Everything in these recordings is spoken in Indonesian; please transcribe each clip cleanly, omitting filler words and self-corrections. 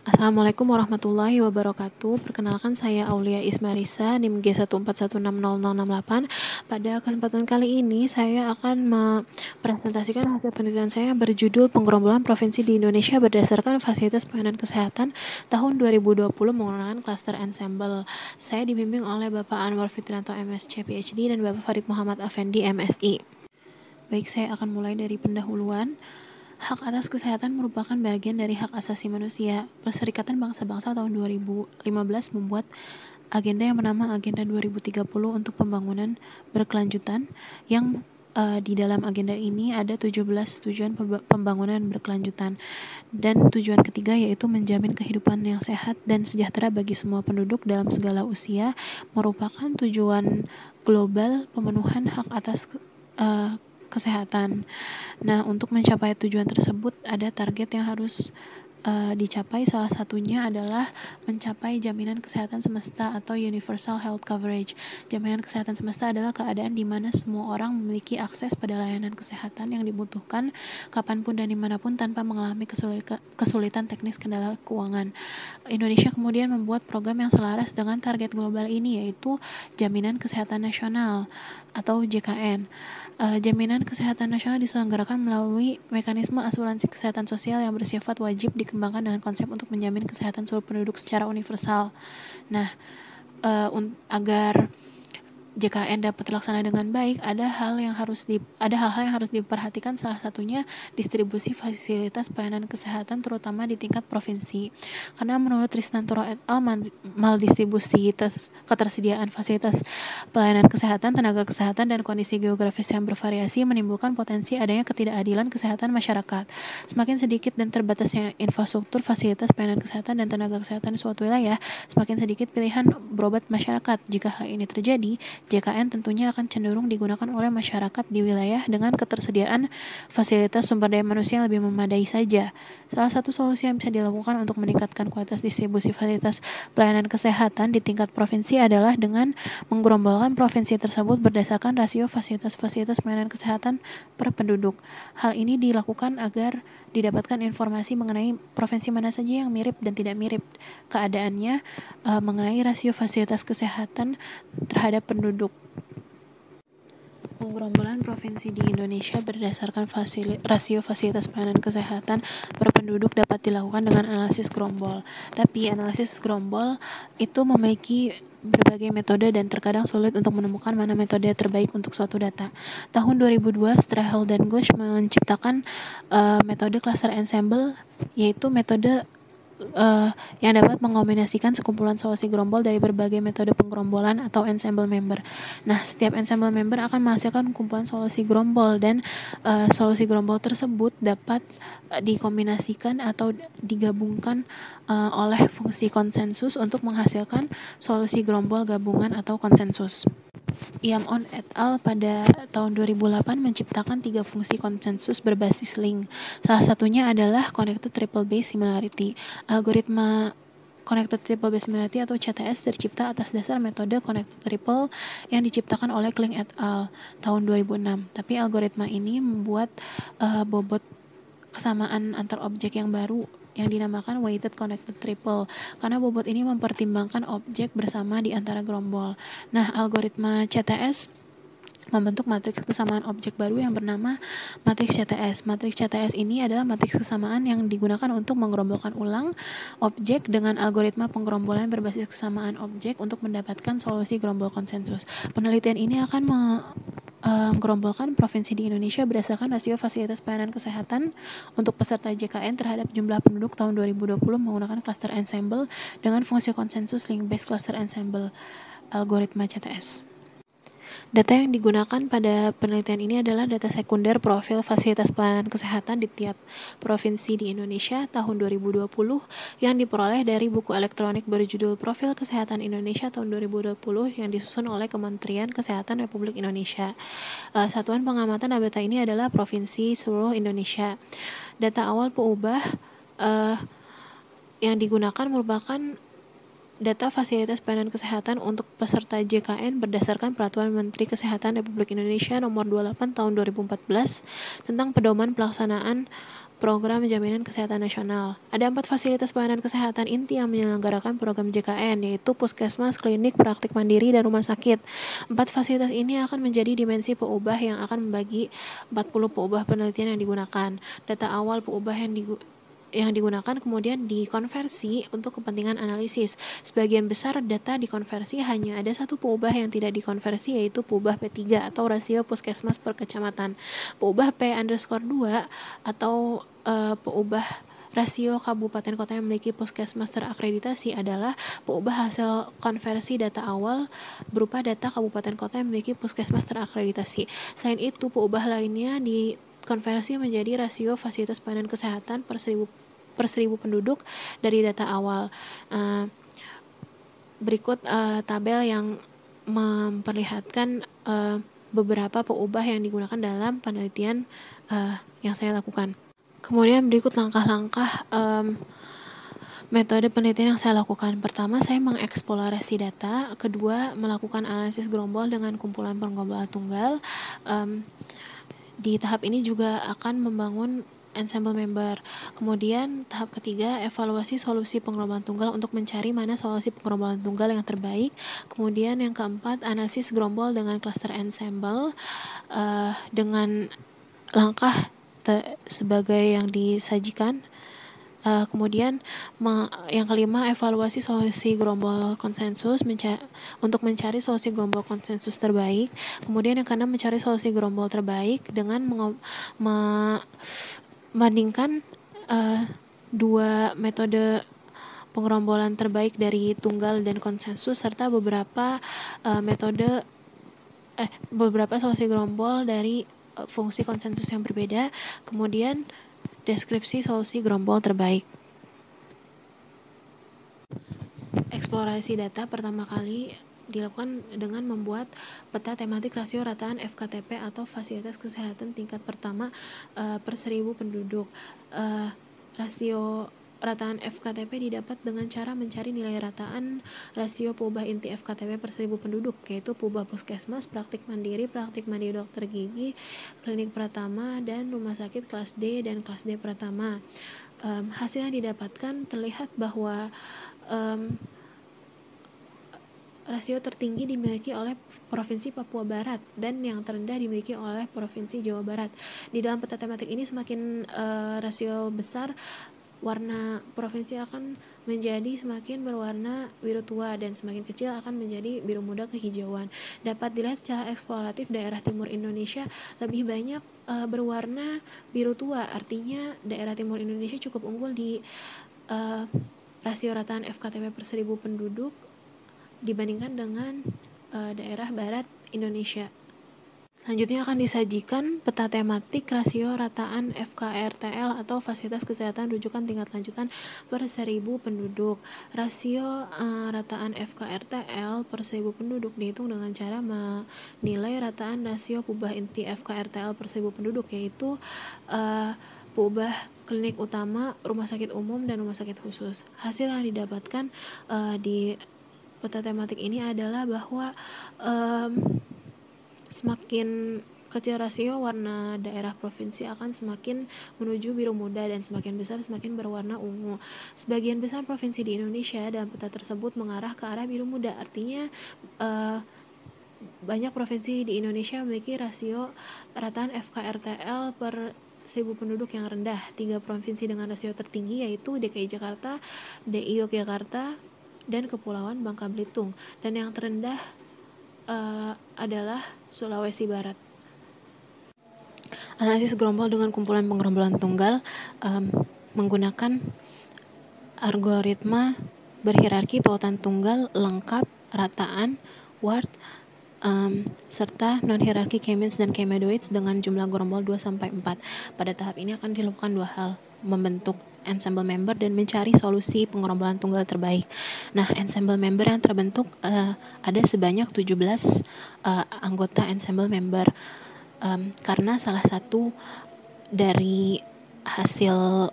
Assalamualaikum warahmatullahi wabarakatuh. Perkenalkan saya Aulia Ismarisa, NIM G141600068. Pada kesempatan kali ini saya akan mempresentasikan hasil penelitian saya berjudul Penggerombolan Provinsi di Indonesia berdasarkan Fasilitas Pelayanan Kesehatan tahun 2020 menggunakan Cluster Ensemble. Saya dibimbing oleh Bapak Anwar Fitranto MSc PhD dan Bapak Farid Muhammad Afendi MSI. Baik, saya akan mulai dari pendahuluan. Hak atas kesehatan merupakan bagian dari hak asasi manusia. Perserikatan Bangsa-Bangsa tahun 2015 membuat agenda yang bernama Agenda 2030 untuk pembangunan berkelanjutan yang di dalam agenda ini ada 17 tujuan pembangunan berkelanjutan. Dan tujuan ketiga yaitu menjamin kehidupan yang sehat dan sejahtera bagi semua penduduk dalam segala usia, merupakan tujuan global pemenuhan hak atas kesehatan. Nah, untuk mencapai tujuan tersebut ada target yang harus dicapai. Salah satunya adalah mencapai jaminan kesehatan semesta atau universal health coverage. Jaminan kesehatan semesta adalah keadaan di mana semua orang memiliki akses pada layanan kesehatan yang dibutuhkan kapanpun dan dimanapun tanpa mengalami kesulitan teknis kendala keuangan. Indonesia kemudian membuat program yang selaras dengan target global ini, yaitu Jaminan Kesehatan Nasional atau JKN. Jaminan kesehatan nasional diselenggarakan melalui mekanisme asuransi kesehatan sosial yang bersifat wajib dikembangkan dengan konsep untuk menjamin kesehatan seluruh penduduk secara universal. Nah, agar JKN dapat terlaksana dengan baik, ada hal-hal yang harus diperhatikan, salah satunya distribusi fasilitas pelayanan kesehatan terutama di tingkat provinsi. Karena menurut Trisnantoro et al. Maldistribusi ketersediaan fasilitas pelayanan kesehatan, tenaga kesehatan, dan kondisi geografis yang bervariasi menimbulkan potensi adanya ketidakadilan kesehatan masyarakat. Semakin sedikit dan terbatasnya infrastruktur fasilitas pelayanan kesehatan dan tenaga kesehatan di suatu wilayah, semakin sedikit pilihan berobat masyarakat. Jika hal ini terjadi, JKN tentunya akan cenderung digunakan oleh masyarakat di wilayah dengan ketersediaan fasilitas sumber daya manusia yang lebih memadai saja. Salah satu solusi yang bisa dilakukan untuk meningkatkan kualitas distribusi fasilitas pelayanan kesehatan di tingkat provinsi adalah dengan menggerombolkan provinsi tersebut berdasarkan rasio fasilitas pelayanan kesehatan per penduduk. Hal ini dilakukan agar didapatkan informasi mengenai provinsi mana saja yang mirip dan tidak mirip keadaannya mengenai rasio fasilitas kesehatan terhadap penduduk. Penggerombolan provinsi di Indonesia berdasarkan rasio fasilitas pelayanan kesehatan per penduduk dapat dilakukan dengan analisis gerombol. Tapi analisis gerombol itu memiliki berbagai metode dan terkadang sulit untuk menemukan mana metode terbaik untuk suatu data. Tahun 2002, Strahel dan Gush menciptakan metode cluster ensemble, yaitu metode yang dapat mengombinasikan sekumpulan solusi gerombol dari berbagai metode penggerombolan atau ensemble member. Nah, setiap ensemble member akan menghasilkan kumpulan solusi gerombol, dan solusi gerombol tersebut dapat dikombinasikan atau digabungkan oleh fungsi konsensus untuk menghasilkan solusi gerombol gabungan atau konsensus. Iam-on et al. Pada tahun 2008 menciptakan 3 fungsi konsensus berbasis link. Salah satunya adalah Connected Triple Base Similarity. Algoritma Connected Triple Base Similarity atau CTS tercipta atas dasar metode Connected Triple yang diciptakan oleh Kling et al. Tahun 2006. Tapi algoritma ini membuat bobot kesamaan antar objek yang baru yang dinamakan Weighted Connected Triple, karena bobot ini mempertimbangkan objek bersama di antara gerombol. Nah, algoritma CTS membentuk matriks kesamaan objek baru yang bernama matriks CTS. Matriks CTS ini adalah matriks kesamaan yang digunakan untuk menggerombolkan ulang objek dengan algoritma penggerombolan berbasis kesamaan objek untuk mendapatkan solusi gerombol konsensus. Penelitian ini akan menggerombolkan provinsi di Indonesia berdasarkan rasio fasilitas pelayanan kesehatan untuk peserta JKN terhadap jumlah penduduk tahun 2020 menggunakan cluster ensemble dengan fungsi konsensus link based cluster ensemble algoritma CTS. Data yang digunakan pada penelitian ini adalah data sekunder profil fasilitas pelayanan kesehatan di tiap provinsi di Indonesia tahun 2020 yang diperoleh dari buku elektronik berjudul Profil Kesehatan Indonesia tahun 2020 yang disusun oleh Kementerian Kesehatan Republik Indonesia. Satuan pengamatan data ini adalah provinsi seluruh Indonesia. Data awal peubah yang digunakan merupakan data fasilitas pelayanan kesehatan untuk peserta JKN berdasarkan Peraturan Menteri Kesehatan Republik Indonesia Nomor 28 Tahun 2014 tentang pedoman pelaksanaan Program Jaminan Kesehatan Nasional. Ada 4 fasilitas pelayanan kesehatan inti yang menyelenggarakan program JKN, yaitu puskesmas, klinik, praktik mandiri, dan rumah sakit. 4 fasilitas ini akan menjadi dimensi peubah yang akan membagi 40 peubah penelitian yang digunakan. Data awal peubah yang digunakan kemudian dikonversi untuk kepentingan analisis. Sebagian besar data dikonversi, hanya ada satu peubah yang tidak dikonversi, yaitu peubah P3 atau rasio puskesmas per kecamatan. Peubah P_2 atau peubah rasio kabupaten kota yang memiliki puskesmas terakreditasi adalah peubah hasil konversi data awal berupa data kabupaten kota yang memiliki puskesmas terakreditasi. Selain itu, peubah lainnya dikonversi menjadi rasio fasilitas pelayanan kesehatan per 1000 penduduk dari data awal. Berikut tabel yang memperlihatkan beberapa peubah yang digunakan dalam penelitian yang saya lakukan. Kemudian berikut langkah-langkah metode penelitian yang saya lakukan. Pertama, saya mengeksplorasi data. Kedua, melakukan analisis gerombol dengan kumpulan penggombolan tunggal. Di tahap ini juga akan membangun ensemble member. Kemudian tahap ketiga, evaluasi solusi penggerombolan tunggal untuk mencari mana solusi penggerombolan tunggal yang terbaik. Kemudian yang keempat, analisis gerombol dengan cluster ensemble dengan langkah sebagai yang disajikan. Kemudian yang kelima, evaluasi solusi gerombol konsensus untuk mencari solusi gerombol konsensus terbaik. Kemudian yang keenam, mencari solusi gerombol terbaik dengan membandingkan dua metode penggerombolan terbaik dari tunggal dan konsensus serta beberapa solusi gerombol dari fungsi konsensus yang berbeda. Kemudian deskripsi solusi gerombol terbaik. Eksplorasi data pertama kali dilakukan dengan membuat peta tematik rasio rataan FKTP atau fasilitas kesehatan tingkat pertama per 1000 penduduk. Rasio rataan FKTP didapat dengan cara mencari nilai rataan rasio peubah inti FKTP per 1000 penduduk, yaitu peubah puskesmas, praktik mandiri dokter gigi, klinik pratama, dan rumah sakit kelas D dan kelas D pratama. Hasil yang didapatkan terlihat bahwa rasio tertinggi dimiliki oleh Provinsi Papua Barat dan yang terendah dimiliki oleh Provinsi Jawa Barat. Di dalam peta tematik ini semakin rasio besar, warna provinsi akan menjadi semakin berwarna biru tua dan semakin kecil akan menjadi biru muda kehijauan. Dapat dilihat secara eksploratif daerah timur Indonesia lebih banyak berwarna biru tua, artinya daerah timur Indonesia cukup unggul di rasio rataan FKTP per 1000 penduduk dibandingkan dengan daerah barat Indonesia. Selanjutnya akan disajikan peta tematik rasio rataan FKRTL atau fasilitas kesehatan rujukan tingkat lanjutan per 1000 penduduk. Rasio rataan FKRTL per 1000 penduduk dihitung dengan cara menilai rataan rasio peubah inti FKRTL per 1000 penduduk, yaitu peubah klinik utama, rumah sakit umum, dan rumah sakit khusus. Hasil yang didapatkan di peta tematik ini adalah bahwa semakin kecil rasio, warna daerah provinsi akan semakin menuju biru muda dan semakin besar semakin berwarna ungu. Sebagian besar provinsi di Indonesia dalam peta tersebut mengarah ke arah biru muda, artinya banyak provinsi di Indonesia memiliki rasio rataan FKRTL per 1000 penduduk yang rendah. 3 provinsi dengan rasio tertinggi yaitu DKI Jakarta, DI Yogyakarta, dan Kepulauan Bangka Belitung, dan yang terendah adalah Sulawesi Barat. Analisis gerombol dengan kumpulan penggerombolan tunggal menggunakan algoritma berhierarki pautan tunggal lengkap, rataan, Ward, serta non-hierarki K-means dan K-medoids dengan jumlah gerombol 2-4. Pada tahap ini akan dilakukan dua hal, membentuk ensemble member dan mencari solusi penggerombolan tunggal terbaik. Nah, ensemble member yang terbentuk ada sebanyak 17 anggota ensemble member, karena salah satu dari hasil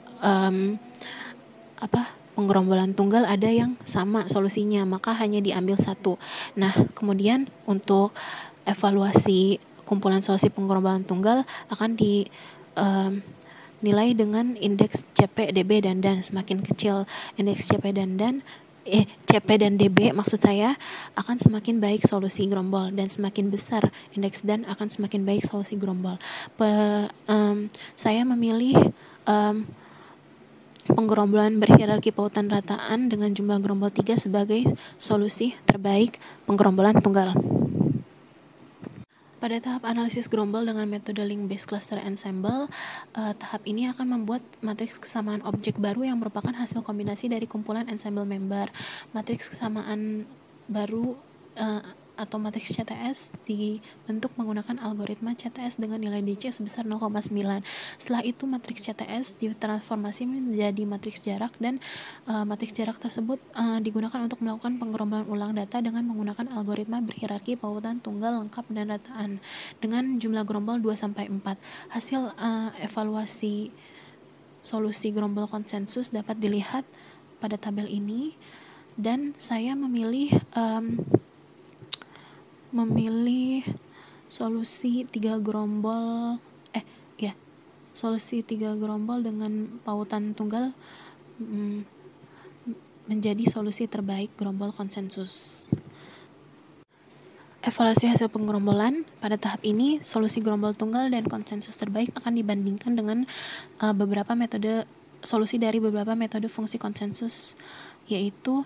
penggerombolan tunggal ada yang sama solusinya, maka hanya diambil satu. Nah, kemudian untuk evaluasi kumpulan solusi penggerombolan tunggal akan nilai dengan indeks CP, DB, dan DAN. Semakin kecil indeks CP dan DAN, CP dan DB maksud saya, akan semakin baik solusi gerombol, dan semakin besar indeks DAN akan semakin baik solusi gerombol. Saya memilih penggerombolan berhierarki pautan rataan dengan jumlah gerombol 3 sebagai solusi terbaik penggerombolan tunggal. Pada tahap analisis gerombol dengan metode link-based cluster ensemble, tahap ini akan membuat matriks kesamaan objek baru yang merupakan hasil kombinasi dari kumpulan ensemble member. Matriks kesamaan baru atau matriks CTS dibentuk menggunakan algoritma CTS dengan nilai DC sebesar 0,9. Setelah itu matriks CTS ditransformasi menjadi matriks jarak, dan matriks jarak tersebut digunakan untuk melakukan penggerombolan ulang data dengan menggunakan algoritma berhierarki pautan tunggal lengkap dan rataan dengan jumlah gerombol 2-4. Hasil evaluasi solusi gerombol konsensus dapat dilihat pada tabel ini, dan saya memilih solusi 3 gerombol dengan pautan tunggal menjadi solusi terbaik gerombol konsensus. Evaluasi hasil penggerombolan pada tahap ini, solusi gerombol tunggal dan konsensus terbaik akan dibandingkan dengan solusi dari beberapa metode fungsi konsensus, yaitu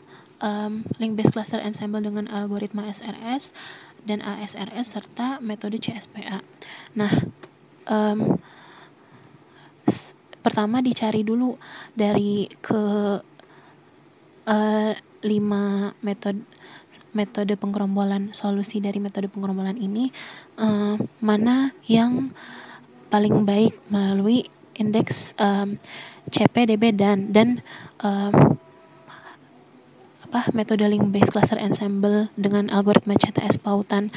link-based cluster ensemble dengan algoritma SRS dan ASRS serta metode CSPA. Nah, pertama dicari dulu dari 5 metode penggerombolan, solusi dari metode penggerombolan ini mana yang paling baik melalui indeks CP, DB, dan metode link-based cluster ensemble dengan algoritma CTS pautan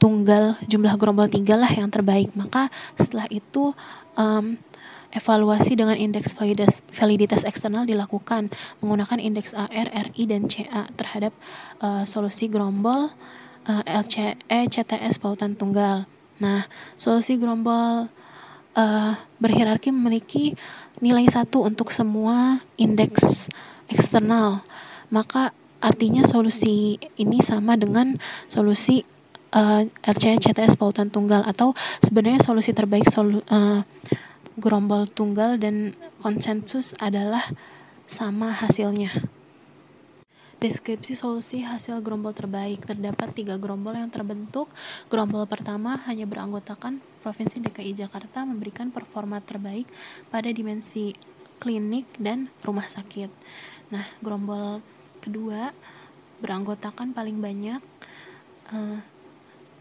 tunggal jumlah gerombol 3 lah yang terbaik. Maka setelah itu evaluasi dengan indeks validitas eksternal dilakukan menggunakan indeks AR, RI, dan CA terhadap solusi gerombol LCE CTS pautan tunggal. Nah, solusi gerombol berhierarki memiliki nilai 1 untuk semua indeks eksternal. Maka artinya solusi ini sama dengan solusi LCE CTS pautan tunggal, atau sebenarnya solusi terbaik gerombol tunggal dan konsensus adalah sama hasilnya. Deskripsi solusi hasil gerombol terbaik. Terdapat 3 gerombol yang terbentuk. Gerombol pertama hanya beranggotakan Provinsi DKI Jakarta, memberikan performa terbaik pada dimensi klinik dan rumah sakit. Nah, gerombol kedua beranggotakan paling banyak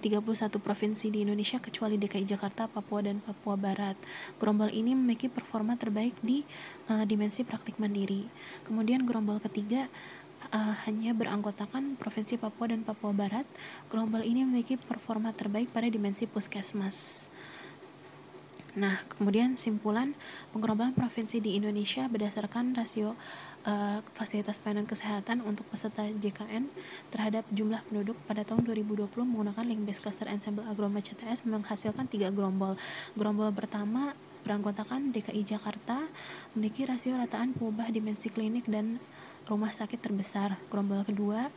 31 provinsi di Indonesia kecuali DKI Jakarta, Papua, dan Papua Barat. Gerombol ini memiliki performa terbaik di dimensi praktik mandiri. Kemudian gerombol ketiga hanya beranggotakan Provinsi Papua dan Papua Barat. Gerombol ini memiliki performa terbaik pada dimensi puskesmas. Nah, kemudian simpulan penggerombolan provinsi di Indonesia berdasarkan rasio fasilitas pelayanan kesehatan untuk peserta JKN terhadap jumlah penduduk pada tahun 2020 menggunakan link-based cluster ensemble agroma CTS menghasilkan 3 gerombol. Gerombol pertama beranggotakan DKI Jakarta, memiliki rasio rataan pengubah dimensi klinik dan rumah sakit terbesar. Gerombol kedua,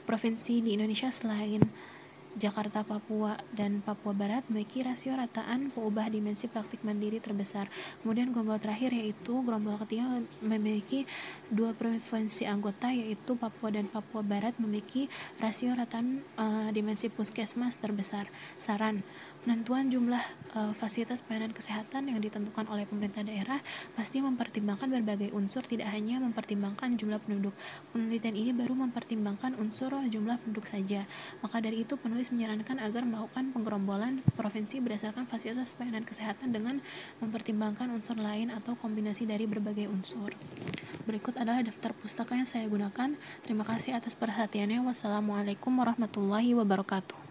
provinsi di Indonesia selain Jakarta, Papua, dan Papua Barat memiliki rasio rataan pengubah dimensi praktik mandiri terbesar. Kemudian gerombol terakhir yaitu gerombol ketiga memiliki 2 provinsi anggota yaitu Papua dan Papua Barat memiliki rasio rataan dimensi puskesmas terbesar. Saran, penentuan jumlah fasilitas pelayanan kesehatan yang ditentukan oleh pemerintah daerah pasti mempertimbangkan berbagai unsur, tidak hanya mempertimbangkan jumlah penduduk. Penelitian ini baru mempertimbangkan unsur jumlah penduduk saja. Maka dari itu penulis menyarankan agar melakukan penggerombolan provinsi berdasarkan fasilitas pelayanan kesehatan dengan mempertimbangkan unsur lain atau kombinasi dari berbagai unsur. Berikut adalah daftar pustaka yang saya gunakan. Terima kasih atas perhatiannya. Wassalamualaikum warahmatullahi wabarakatuh.